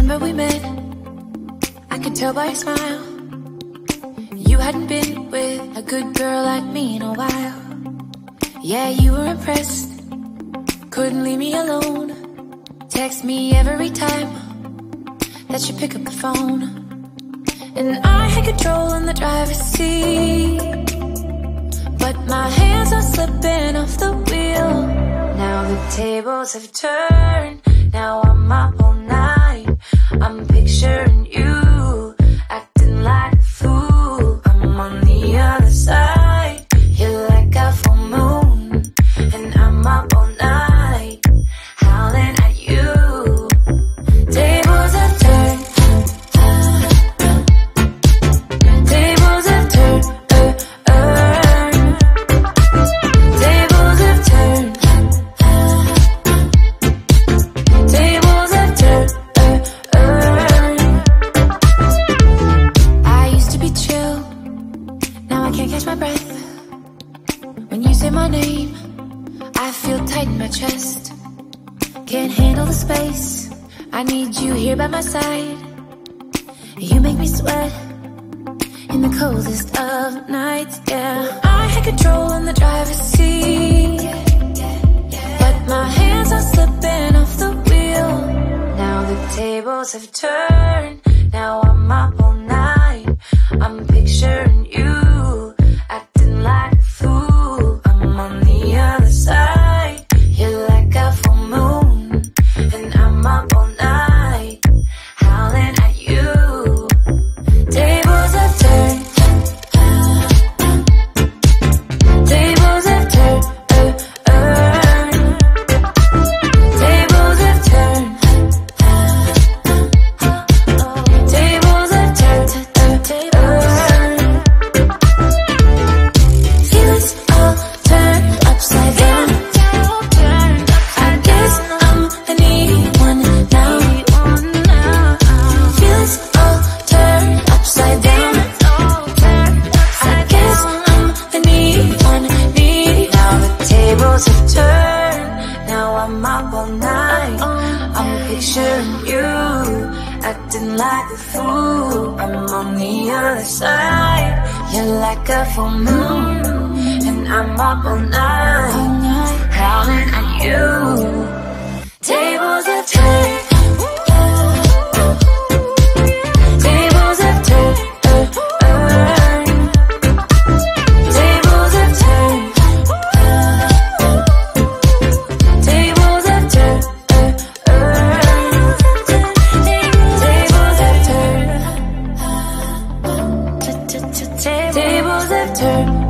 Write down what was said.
Remember we met, I could tell by your smile. You hadn't been with a good girl like me in a while. Yeah, you were impressed, couldn't leave me alone. Text me every time that you pick up the phone. And I had control in the driver's seat, but my hands are slipping off the wheel. Now the tables have turned, now I'm up all night. I'm picturing you, acting like a fool. I'm on the other side, you're like a full moon. And I'm up all night, howling at you. Tables have turned, tables have turned, tables have turned, tables have turned. I used to be chill, now I can't catch my breath. When you say my name, I feel tight in my chest. Can't handle the space, I need you here by my side. You make me sweat in the coldest of nights, yeah. I had control in the driver's seat, but my hands are slipping off the wheel. Now the tables have turned, now I'm up all night. I'm picturing you, acting like a fool. I'm on the other side, you're like a full moon. And I'm up all night, howling at you. Tables have turned, tables have turned, tables have turned, tables have turned, feelings all turned upside down. I guess I'm the needy one now. Feelings all turned upside down. I guess I'm the needy one, needy. Now the tables have turned, now I'm up all night. I'm picturing you, acting like a fool. I'm on the other side, you're like a full moon. And I'm up all night, howling at you. Tables have turned, tables have turned, tables have turned, tables have turned, tables have turned, tables have turned.